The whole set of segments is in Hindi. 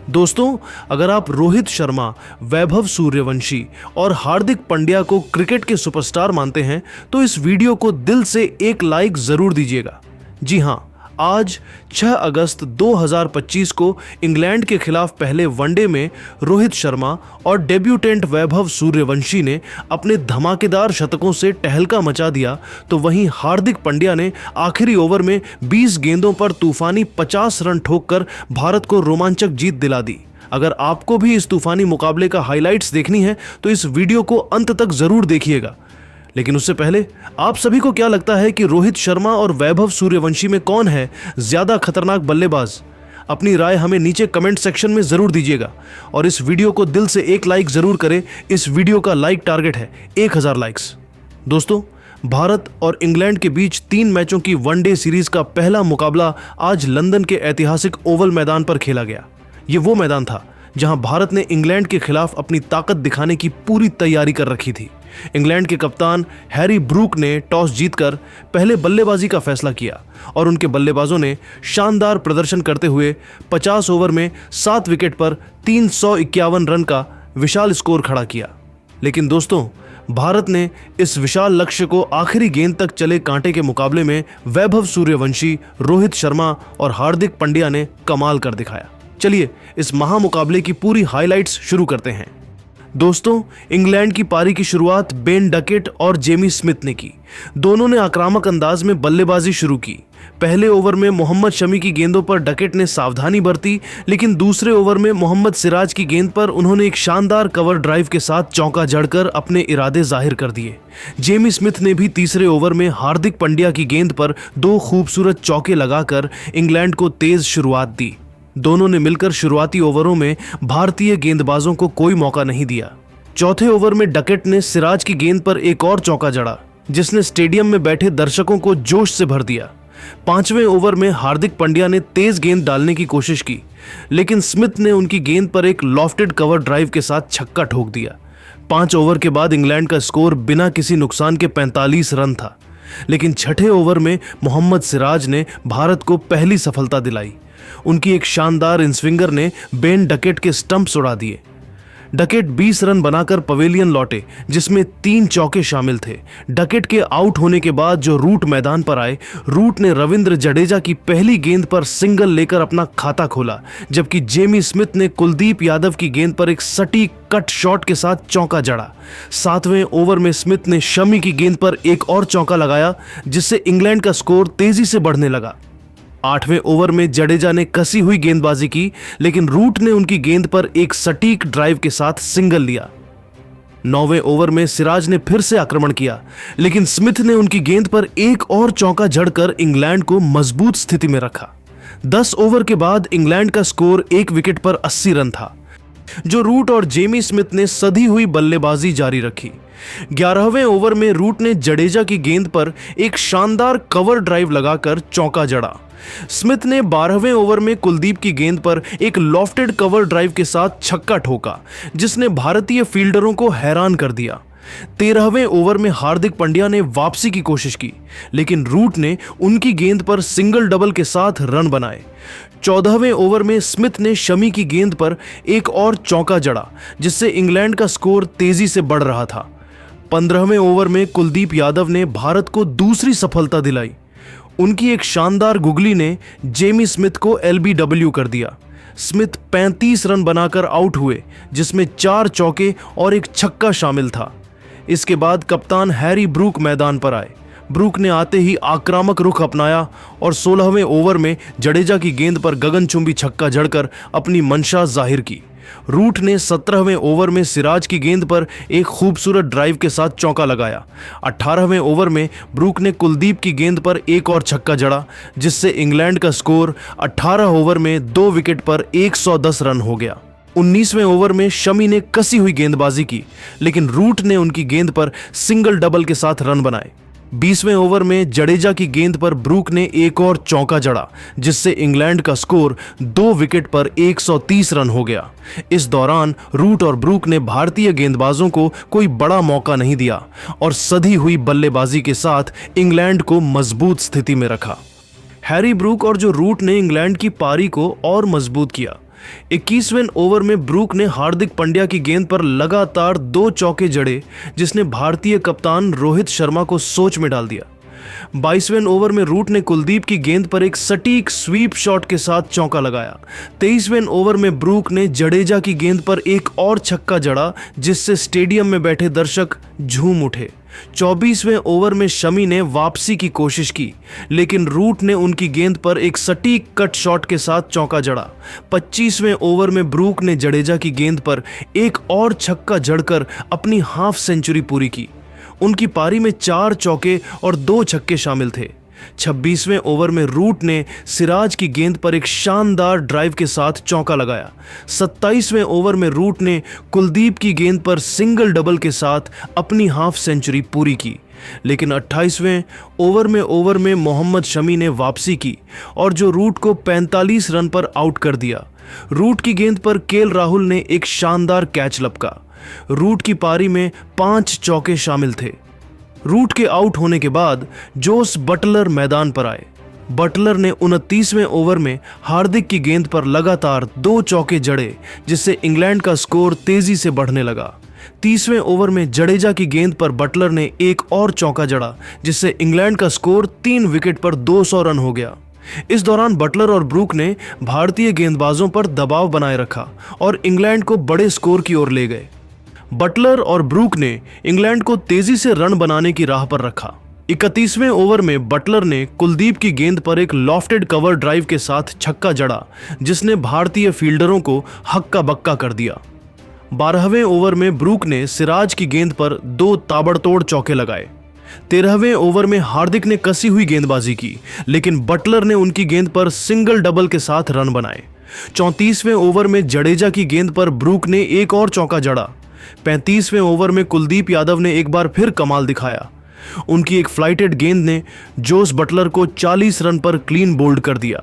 दोस्तों, अगर आप रोहित शर्मा, वैभव सूर्यवंशी और हार्दिक पांड्या को क्रिकेट के सुपरस्टार मानते हैं तो इस वीडियो को दिल से एक लाइक जरूर दीजिएगा। जी हां, आज 6 अगस्त 2025 को इंग्लैंड के खिलाफ पहले वनडे में रोहित शर्मा और डेब्यूटेंट वैभव सूर्यवंशी ने अपने धमाकेदार शतकों से टहलका मचा दिया, तो वहीं हार्दिक पांड्या ने आखिरी ओवर में 20 गेंदों पर तूफानी 50 रन ठोककर भारत को रोमांचक जीत दिला दी। अगर आपको भी इस तूफानी मुकाबले का हाइलाइट्स देखनी है तो इस वीडियो को अंत तक जरूर देखिएगा। लेकिन उससे पहले आप सभी को क्या लगता है कि रोहित शर्मा और वैभव सूर्यवंशी में कौन है ज्यादा खतरनाक बल्लेबाज? अपनी राय हमें नीचे कमेंट सेक्शन में जरूर दीजिएगा और इस वीडियो को दिल से एक लाइक जरूर करें। इस वीडियो का लाइक टारगेट है 1000 लाइक्स। दोस्तों, भारत और इंग्लैंड के बीच 3 मैचों की वनडे सीरीज का पहला मुकाबला आज लंदन के ऐतिहासिक ओवल मैदान पर खेला गया। ये वो मैदान था जहां भारत ने इंग्लैंड के खिलाफ अपनी ताकत दिखाने की पूरी तैयारी कर रखी थी। इंग्लैंड के कप्तान हैरी ब्रूक ने टॉस जीतकर पहले बल्लेबाजी का फैसला किया और उनके बल्लेबाजों ने शानदार प्रदर्शन करते हुए 50 ओवर में 7 विकेट पर 351 रन का विशाल स्कोर खड़ा किया। लेकिन दोस्तों, भारत ने इस विशाल लक्ष्य को आखिरी गेंद तक चले कांटे के मुकाबले में वैभव सूर्यवंशी, रोहित शर्मा और हार्दिक पांड्या ने कमाल कर दिखाया। चलिए इस महामुकाबले की पूरी हाइलाइट्स शुरू करते हैं। दोस्तों, इंग्लैंड की पारी की शुरुआत बेन डकेट और जेमी स्मिथ ने की। दोनों ने आक्रामक अंदाज में बल्लेबाजी शुरू की। पहले ओवर में मोहम्मद शमी की गेंदों पर डकेट ने सावधानी बरती, लेकिन दूसरे ओवर में मोहम्मद सिराज की गेंद पर उन्होंने एक शानदार कवर ड्राइव के साथ चौका जड़कर अपने इरादे जाहिर कर दिए। जेमी स्मिथ ने भी तीसरे ओवर में हार्दिक पांड्या की गेंद पर 2 खूबसूरत चौके लगाकर इंग्लैंड को तेज शुरुआत दी। दोनों ने मिलकर शुरुआती ओवरों में भारतीय गेंदबाजों को कोई मौका नहीं दिया। चौथे ओवर में डकेट ने सिराज की गेंद पर एक और चौका जड़ा, जिसने स्टेडियम में बैठे दर्शकों को जोश से भर दिया। 5वें ओवर में हार्दिक पांड्या ने तेज गेंद डालने की कोशिश की, लेकिन स्मिथ ने उनकी गेंद पर एक लॉफ्टेड कवर ड्राइव के साथ छक्का ठोक दिया। 5 ओवर के बाद इंग्लैंड का स्कोर बिना किसी नुकसान के 45 रन था, लेकिन छठे ओवर में मोहम्मद सिराज ने भारत को पहली सफलता दिलाई। उनकी एक शानदार इनस्विंगर ने बेन डकेट के स्टंप्स उड़ा दिए। डकेट 20 रन बनाकर पवेलियन लौटे, जिसमें 3 चौके शामिल थे। डकेट के आउट होने के बाद जो रूट मैदान पर आए, रूट ने रविंद्र जडेजा की पहली गेंद पर सिंगल लेकर अपना खाता खोला, जबकि जेमी स्मिथ ने कुलदीप यादव की गेंद पर एक सटीक कट शॉट के साथ चौका जड़ा। 7वें ओवर में स्मिथ ने शमी की गेंद पर एक और चौका लगाया, जिससे इंग्लैंड का स्कोर तेजी से बढ़ने लगा। 8वें ओवर में जडेजा ने कसी हुई गेंदबाजी की, लेकिन रूट ने उनकी गेंद पर एक सटीक ड्राइव के साथ सिंगल लिया। 9वें ओवर में सिराज ने फिर से आक्रमण किया, लेकिन स्मिथ ने उनकी गेंद पर एक और चौका जड़कर इंग्लैंड को मजबूत स्थिति में रखा। 10 ओवर के बाद इंग्लैंड का स्कोर 1 विकेट पर 80 रन था, जो रूट और जेमी स्मिथ ने सधी हुई बल्लेबाजी जारी रखी। 11वें ओवर में रूट ने जडेजा की गेंद पर एक शानदार कवर ड्राइव लगाकर चौका जड़ा। स्मिथ ने 12वें ओवर में कुलदीप की गेंद पर एक लॉफ्टेड कवर ड्राइव के साथ छक्का ठोका, जिसने भारतीय फील्डरों को हैरान कर दिया। 13वें ओवर में हार्दिक पांड्या ने वापसी की कोशिश की, लेकिन रूट ने उनकी गेंद पर सिंगल डबल के साथ रन बनाए। 14वें ओवर में स्मिथ ने शमी की गेंद पर एक और चौका जड़ा, जिससे इंग्लैंड का स्कोर तेजी से बढ़ रहा था। 15वें ओवर में कुलदीप यादव ने भारत को दूसरी सफलता दिलाई। उनकी एक शानदार गुगली ने जेमी स्मिथ को एलबीडब्ल्यू कर दिया। स्मिथ 35 रन बनाकर आउट हुए, जिसमें 4 चौके और एक छक्का शामिल था। इसके बाद कप्तान हैरी ब्रूक मैदान पर आए। ब्रूक ने आते ही आक्रामक रुख अपनाया और 16वें ओवर में जडेजा की गेंद पर गगनचुंबी छक्का जड़कर अपनी मंशा जाहिर की। रूट ने 17वें ओवर में सिराज की गेंद पर एक खूबसूरत ड्राइव के साथ चौका लगाया। 18वें ओवर में ब्रूक ने कुलदीप की गेंद पर एक और छक्का जड़ा, जिससे इंग्लैंड का स्कोर 18 ओवर में 2 विकेट पर 110 रन हो गया। 19वें ओवर में शमी ने कसी हुई गेंदबाजी की, लेकिन रूट ने उनकी गेंद पर सिंगल डबल के साथ रन बनाए। 20वें ओवर में जडेजा की गेंद पर ब्रूक ने एक और चौका जड़ा, जिससे इंग्लैंड का स्कोर 2 विकेट पर 130 रन हो गया। इस दौरान रूट और ब्रूक ने भारतीय गेंदबाजों को कोई बड़ा मौका नहीं दिया और सधी हुई बल्लेबाजी के साथ इंग्लैंड को मजबूत स्थिति में रखा। हैरी ब्रूक और जो रूट ने इंग्लैंड की पारी को और मजबूत किया। 21वें ओवर में ब्रूक ने हार्दिक पांड्या की गेंद पर लगातार 2 चौके जड़े, जिसने भारतीय कप्तान रोहित शर्मा को सोच में डाल दिया। 22वें ओवर में रूट ने कुलदीप की गेंद पर एक सटीक स्वीप शॉट के साथ चौका लगाया। 23वें ओवर में ब्रूक ने जडेजा की गेंद पर एक और छक्का जड़ा, जिससे स्टेडियम में बैठे दर्शक झूम उठे। 24वें ओवर में शमी ने वापसी की कोशिश की, लेकिन रूट ने उनकी गेंद पर एक सटीक कट शॉट के साथ चौका जड़ा। 25वें ओवर में ब्रूक ने जडेजा की गेंद पर एक और छक्का जड़कर अपनी हाफ सेंचुरी पूरी की। उनकी पारी में 4 चौके और 2 छक्के शामिल थे। 26वें ओवर में रूट ने सिराज की गेंद पर एक शानदार ड्राइव के साथ चौका लगाया। 27वें ओवर में रूट ने कुलदीप की गेंद पर सिंगल डबल के साथ अपनी हाफ सेंचुरी पूरी की, लेकिन 28वें ओवर में मोहम्मद शमी ने वापसी की और जो रूट को 45 रन पर आउट कर दिया। रूट की गेंद पर केएल राहुल ने एक शानदार कैच लपका। रूट की पारी में 5 चौके शामिल थे। रूट के आउट होने के बाद जोस बटलर मैदान पर आए। बटलर ने 29वें ओवर में हार्दिक की गेंद पर लगातार 2 चौके जड़े, जिससे इंग्लैंड का स्कोर तेजी से बढ़ने लगा। 30वें ओवर में जडेजा की गेंद पर बटलर ने एक और चौका जड़ा, जिससे इंग्लैंड का स्कोर 3 विकेट पर 200 रन हो गया। इस दौरान बटलर और ब्रूक ने भारतीय गेंदबाजों पर दबाव बनाए रखा और इंग्लैंड को बड़े स्कोर की ओर ले गए। बटलर और ब्रूक ने इंग्लैंड को तेजी से रन बनाने की राह पर रखा। 31वें ओवर में बटलर ने कुलदीप की गेंद पर एक लॉफ्टेड कवर ड्राइव के साथ छक्का जड़ा, जिसने भारतीय फील्डरों को हक्का बक्का कर दिया। 12वें ओवर में ब्रूक ने सिराज की गेंद पर 2 ताबड़तोड़ चौके लगाए। 13वें ओवर में हार्दिक ने कसी हुई गेंदबाजी की, लेकिन बटलर ने उनकी गेंद पर सिंगल डबल के साथ रन बनाए। 34वें ओवर में जडेजा की गेंद पर ब्रूक ने एक और चौका जड़ा। 35वें ओवर में कुलदीप यादव ने एक बार फिर कमाल दिखाया। उनकी एक फ्लाइटेड गेंद ने जोस बटलर को 40 रन पर क्लीन बोल्ड कर दिया।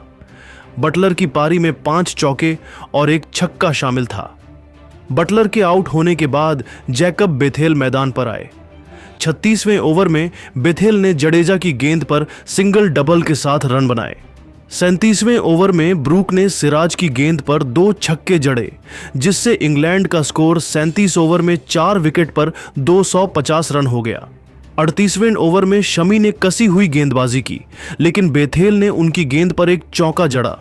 बटलर की पारी में 5 चौके और एक छक्का शामिल था। बटलर के आउट होने के बाद जैकब बेथेल मैदान पर आए। 36वें ओवर में बेथेल ने जडेजा की गेंद पर सिंगल डबल के साथ रन बनाए। 37वें ओवर में ब्रूक ने सिराज की गेंद पर 2 छक्के जड़े, जिससे इंग्लैंड का स्कोर 37 ओवर में 4 विकेट पर 250 रन हो गया। 38वें ओवर में शमी ने कसी हुई गेंदबाजी की, लेकिन बेथेल ने उनकी गेंद पर एक चौका जड़ा।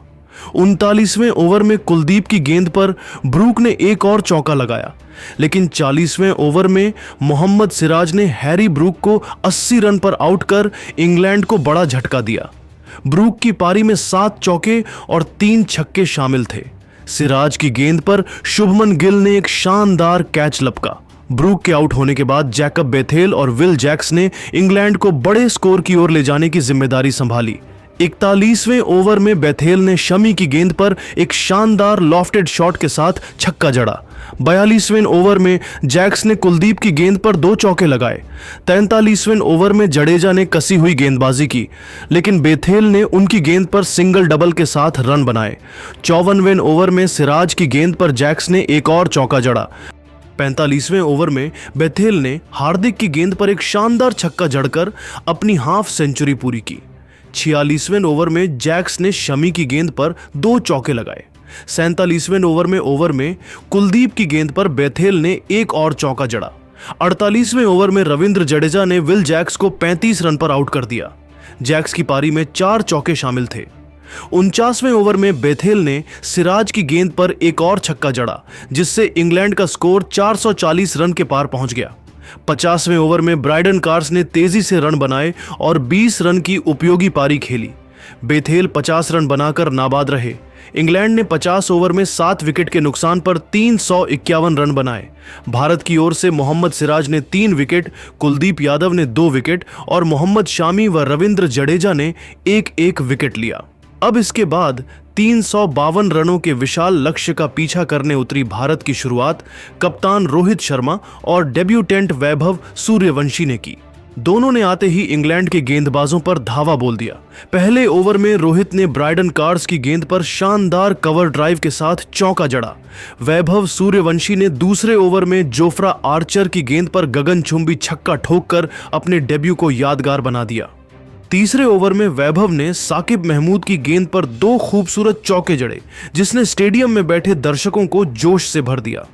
39वें ओवर में कुलदीप की गेंद पर ब्रूक ने एक और चौका लगाया, लेकिन 40वें ओवर में मोहम्मद सिराज ने हैरी ब्रूक को 80 रन पर आउट कर इंग्लैंड को बड़ा झटका दिया। ब्रूक की पारी में 7 चौके और 3 छक्के शामिल थे। सिराज की गेंद पर शुभमन गिल ने एक शानदार कैच लपका। ब्रूक के आउट होने के बाद जैकब बेथेल और विल जैक्स ने इंग्लैंड को बड़े स्कोर की ओर ले जाने की जिम्मेदारी संभाली। 41वें ओवर में बेथेल ने शमी की गेंद पर एक शानदार लॉफ्टेड शॉट के साथ छक्का जड़ा। 42वें ओवर में जैक्स ने कुलदीप की गेंद पर 2 चौके लगाए। 43वें ओवर में जडेजा ने कसी हुई गेंदबाजी की, लेकिन बेथेल ने उनकी गेंद पर सिंगल डबल के साथ रन बनाए। 54वें ओवर में सिराज की गेंद पर जैक्स ने एक और चौका जड़ा। 45वें ओवर में बेथेल ने हार्दिक की गेंद पर एक शानदार छक्का जड़कर अपनी हाफ सेंचुरी पूरी की। 46वें ओवर में जैक्स ने शमी की गेंद पर 2 चौके लगाए। 47वें ओवर में कुलदीप की गेंद पर बेथेल ने एक और चौका जड़ा। 48वें ओवर में रविंद्र जडेजा ने विल जैक्स को 35 रन पर आउट कर दिया। जैक्स की पारी में 4 चौके शामिल थे। 49वें ओवर में बेथेल ने सिराज की गेंद पर एक और छक्का जड़ा, जिससे इंग्लैंड का स्कोर 440 रन के पार पहुंच गया। 50वें ओवर में ब्राइडन कार्स ने तेजी से रन बनाए और 20 रन की उपयोगी पारी खेली। बेथेल 50 रन बनाकर नाबाद रहे। इंग्लैंड ने 50 ओवर में 7 विकेट के नुकसान पर 351 रन बनाए। भारत की ओर से मोहम्मद सिराज ने 3 विकेट, कुलदीप यादव ने 2 विकेट और मोहम्मद शामी व रविंद्र जडेजा ने एक विकेट लिया। अब इसके बाद 352 रनों के विशाल लक्ष्य का पीछा करने उतरी भारत की शुरुआत कप्तान रोहित शर्मा और डेब्यूटेंट वैभव सूर्यवंशी ने की। दोनों ने आते ही इंग्लैंड के गेंदबाजों पर धावा बोल दिया। पहले ओवर में रोहित ने ब्राइडन कार्स की गेंद पर शानदार कवर ड्राइव के साथ चौका जड़ा। वैभव सूर्यवंशी ने दूसरे ओवर में जोफ्रा आर्चर की गेंद पर गगनचुंबी छक्का ठोककर अपने डेब्यू को यादगार बना दिया। तीसरे ओवर में वैभव ने साकिब महमूद की गेंद पर 2 खूबसूरत चौके जड़े, जिसने स्टेडियम में बैठे दर्शकों को जोश से भर दिया।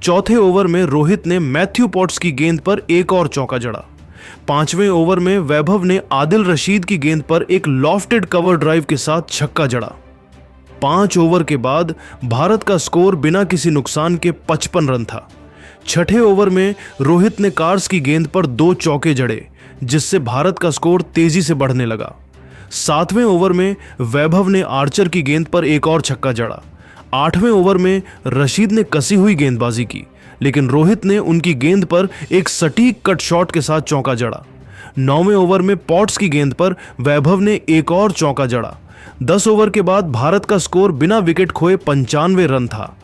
चौथे ओवर में रोहित ने मैथ्यू पॉट्स की गेंद पर एक और चौका जड़ा। पांचवें ओवर में वैभव ने आदिल रशीद की गेंद पर एक लॉफ्टेड कवर ड्राइव के साथ छक्का जड़ा। 5 ओवर के बाद भारत का स्कोर बिना किसी नुकसान के 55 रन था। छठे ओवर में रोहित ने कार्स की गेंद पर 2 चौके जड़े, जिससे भारत का स्कोर तेजी से बढ़ने लगा। 7वें ओवर में वैभव ने आर्चर की गेंद पर एक और छक्का जड़ा। 8वें ओवर में रशीद ने कसी हुई गेंदबाजी की, लेकिन रोहित ने उनकी गेंद पर एक सटीक कट शॉट के साथ चौका जड़ा। 9वें ओवर में पॉट्स की गेंद पर वैभव ने एक और चौका जड़ा। 10 ओवर के बाद भारत का स्कोर बिना विकेट खोए 95 रन था।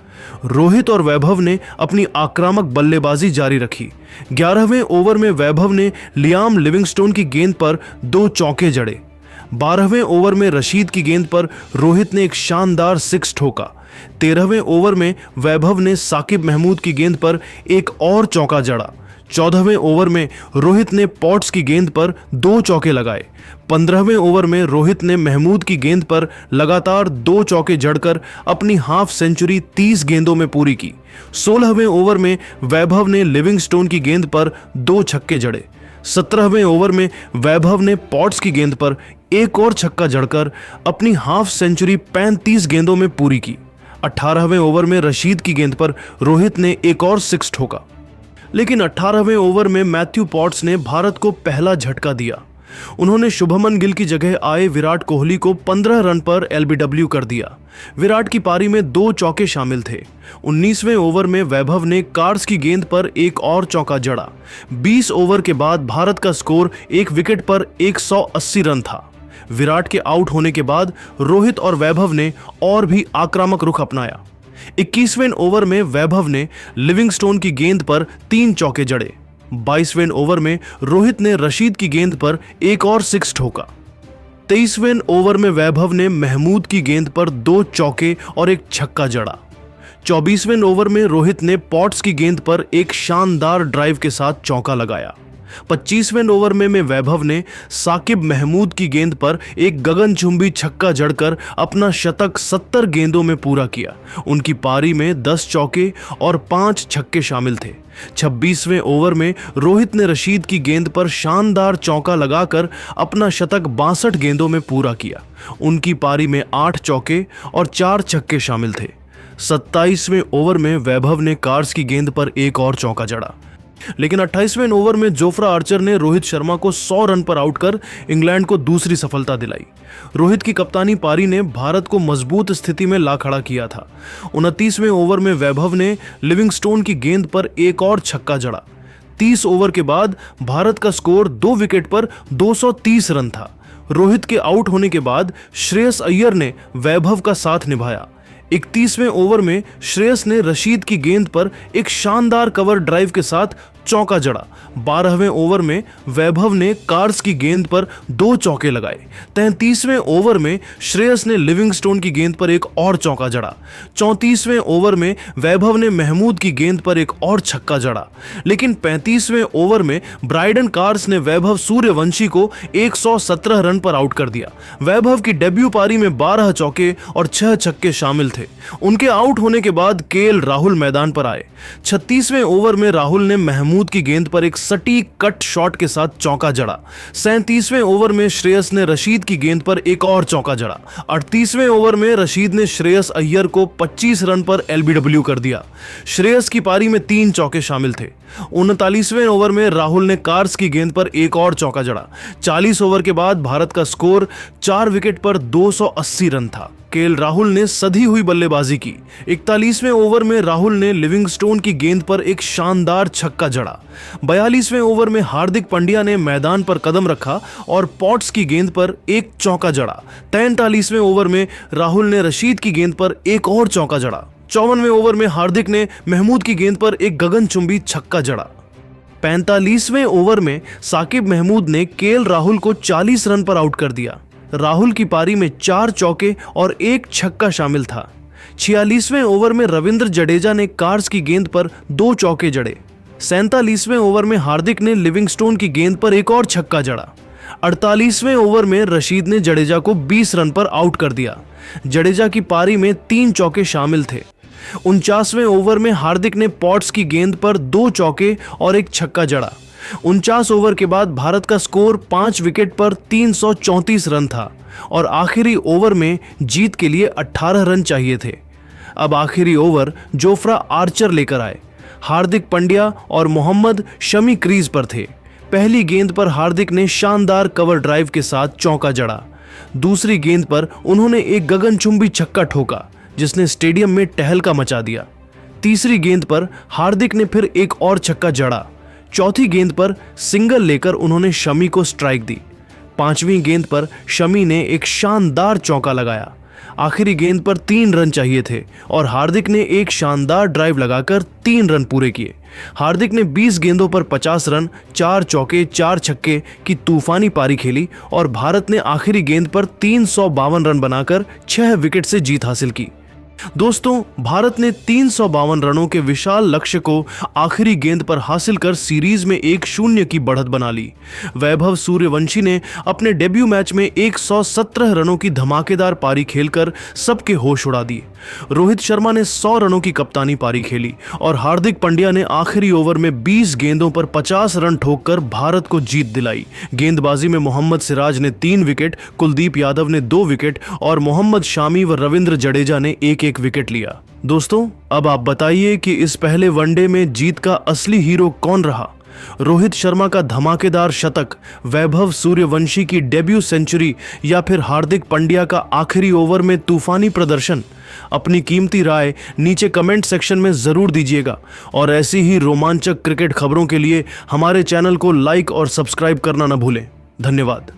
रोहित और वैभव ने अपनी आक्रामक बल्लेबाजी जारी रखी। 11वें ओवर में वैभव ने लियाम लिविंगस्टोन की गेंद पर 2 चौके जड़े। 12वें ओवर में रशीद की गेंद पर रोहित ने एक शानदार 6 ठोका। 13वें ओवर में वैभव ने साकिब महमूद की गेंद पर एक और चौका जड़ा। 14वें ओवर में रोहित ने पॉट्स की गेंद पर 2 चौके लगाए। 15वें ओवर में रोहित ने महमूद की गेंद पर लगातार 2 चौके जड़कर अपनी हाफ सेंचुरी 30 गेंदों में पूरी की। 16वें ओवर में वैभव ने लिविंगस्टोन की गेंद पर 2 छक्के जड़े। 17वें ओवर में वैभव ने पॉट्स की गेंद पर एक और छक्का जड़कर अपनी हाफ सेंचुरी 35 गेंदों में पूरी की। 18वें ओवर में रशीद की गेंद पर रोहित ने एक और 6 ठोका, लेकिन 18वें ओवर में मैथ्यू पॉट्स ने भारत को पहला झटका दिया। उन्होंने शुभमन गिल की जगह आए विराट कोहली को 15 रन पर एलबीडब्ल्यू कर दिया। विराट की पारी में 2 चौके शामिल थे। 19वें ओवर में वैभव ने कार्स की गेंद पर एक और चौका जड़ा। 20 ओवर के बाद भारत का स्कोर 1 विकेट पर 180 रन था। विराट के आउट होने के बाद रोहित और वैभव ने और भी आक्रामक रुख अपनाया। 21वें ओवर में वैभव ने लिविंगस्टोन की गेंद पर 3 चौके जड़े। 22वें ओवर में रोहित ने रशीद की गेंद पर एक और 6 ठोका। 23वें ओवर में वैभव ने महमूद की गेंद पर 2 चौके और एक छक्का जड़ा। 24वें ओवर में रोहित ने पॉट्स की गेंद पर एक शानदार ड्राइव के साथ चौका लगाया। 25वें ओवर में वैभव ने साकिब महमूद की गेंद पर एक गगनचुंबी छक्का जड़कर अपना शतक 70 गेंदों में पूरा किया। उनकी पारी में 10 चौके और 5 छक्के शामिल थे। 26वें ओवर में रोहित ने रशीद की गेंद पर शानदार चौका लगाकर अपना शतक 62 गेंदों में पूरा किया। उनकी पारी में 8 चौके और 4 छक्के शामिल थे। 27वें ओवर में वैभव ने कार्स की गेंद पर एक और चौका जड़ा, लेकिन 28वें ओवर में जोफ्रा आर्चर ने रोहित शर्मा को 100 रन पर आउट कर इंग्लैंड को दूसरी सफलता दिलाई। रोहित की कप्तानी पारी ने भारत को मजबूत स्थिति में ला खड़ा किया था। 29वें ओवर में वैभव ने लिविंगस्टोन की गेंद पर एक और छक्का जड़ा। 30 ओवर के बाद भारत का स्कोर 2 विकेट पर 230 रन था। रोहित के आउट होने के बाद श्रेयस अय्यर ने वैभव का साथ निभाया। 31वें ओवर में श्रेयस ने रशीद की गेंद पर एक शानदार कवर ड्राइव के साथ चौका जड़ा। 12वें ओवर में वैभव ने कार्स की गेंद पर 2 चौके लगाए। 33वें ओवर में श्रेयस ने लिविंगस्टोन की गेंद पर एक और चौका जड़ा। 34वें ओवर में वैभव ने महमूद की गेंद पर एक और छक्का जड़ा, लेकिन 35वें ओवर में ब्राइडन कार्स ने वैभव सूर्यवंशी को 117 रन पर आउट कर दिया। वैभव की डेब्यू पारी में 12 चौके और 6 छक्के शामिल थे। उनके आउट होने के बाद केएल राहुल मैदान पर आए। 36वें ओवर में राहुल ने महमूद की गेंद पर एक सटीक कट शॉट के साथ चौका जड़ा। 37वें ओवर में श्रेयस ने रशीद की गेंद पर एक और चौका जड़ा। 38वें ओवर में रशीद ने श्रेयस अय्यर को 25 रन पर एलबीडब्ल्यू कर दिया। श्रेयस की पारी में 3 चौके शामिल थे। 39वें ओवर में राहुल ने कार्स की गेंद पर एक और चौका जड़ा। 40 ओवर के बाद भारत का स्कोर 4 विकेट पर 280 रन था। केएल राहुल ने सधी हुई बल्लेबाजी की। 41वें ओवर में राहुल ने लिविंगस्टोन की गेंद पर एक शानदार छक्का जड़ा। 42वें ओवर में हार्दिक पांड्या ने मैदान पर कदम रखा और पॉट्स की गेंद पर एक चौका जड़ा। 43वें ओवर में राहुल ने रशीद की गेंद पर एक और चौका जड़ा। 54वें ओवर में हार्दिक ने महमूद की गेंद पर एक गगनचुंबी छक्का जड़ा। 45वें ओवर में साकिब महमूद ने केएल राहुल को 40 रन पर आउट कर दिया। राहुल की पारी में 4 चौके और 1 छक्का शामिल था। 46वें ओवर में रविंद्र जडेजा ने कार्स की गेंद पर 2 चौके जड़े। 47वें ओवर में हार्दिक ने लिविंगस्टोन की गेंद पर एक और छक्का जड़ा। 48वें ओवर में रशीद ने जडेजा को 20 रन पर आउट कर दिया। जडेजा की पारी में 3 चौके शामिल थे। 49वें ओवर में हार्दिक ने पॉट्स की गेंद पर 2 चौके और 1 छक्का जड़ा। 49 ओवर के बाद भारत का स्कोर 5 विकेट पर 334 रन था और आखिरी ओवर में जीत के लिए 18 रन चाहिए थे। अब आखिरी ओवर जोफ्रा आर्चर लेकर आए। हार्दिक पांड्या और मोहम्मद शमी क्रीज पर थे। पहली गेंद पर हार्दिक ने शानदार कवर ड्राइव के साथ चौका जड़ा। दूसरी गेंद पर उन्होंने एक गगनचुंबी छक्का ठोका जिसने स्टेडियम में टहलका मचा दिया। तीसरी गेंद पर हार्दिक ने फिर एक और छक्का जड़ा। चौथी गेंद पर सिंगल लेकर उन्होंने शमी को स्ट्राइक दी। 5वीं गेंद पर शमी ने एक शानदार चौका लगाया। आखिरी गेंद पर 3 रन चाहिए थे और हार्दिक ने एक शानदार ड्राइव लगाकर 3 रन पूरे किए। हार्दिक ने 20 गेंदों पर 50 रन, 4 चौके, 4 छक्के की तूफानी पारी खेली और भारत ने आखिरी गेंद पर 352 रन बनाकर 6 विकेट से जीत हासिल की। दोस्तों, भारत ने 352 रनों के विशाल लक्ष्य को आखिरी गेंद पर हासिल कर सीरीज में 1-0 की बढ़त बना ली। वैभव सूर्यवंशी ने अपने डेब्यू मैच में 117 रनों की धमाकेदार पारी खेलकर सबके होश उड़ा दिए। रोहित शर्मा ने 100 रनों की कप्तानी पारी खेली और हार्दिक पांड्या ने आखिरी ओवर में 20 गेंदों पर 50 रन ठोककर भारत को जीत दिलाई। गेंदबाजी में मोहम्मद सिराज ने 3 विकेट, कुलदीप यादव ने 2 विकेट और मोहम्मद शामी व रविंद्र जडेजा ने एक विकेट लिया। दोस्तों, अब आप बताइए कि इस पहले वनडे में जीत का असली हीरो कौन रहा? रोहित शर्मा का धमाकेदार शतक, वैभव सूर्यवंशी की डेब्यू सेंचुरी या फिर हार्दिक पांड्या का आखिरी ओवर में तूफानी प्रदर्शन? अपनी कीमती राय नीचे कमेंट सेक्शन में जरूर दीजिएगा और ऐसी ही रोमांचक क्रिकेट खबरों के लिए हमारे चैनल को लाइक और सब्सक्राइब करना न भूलें। धन्यवाद।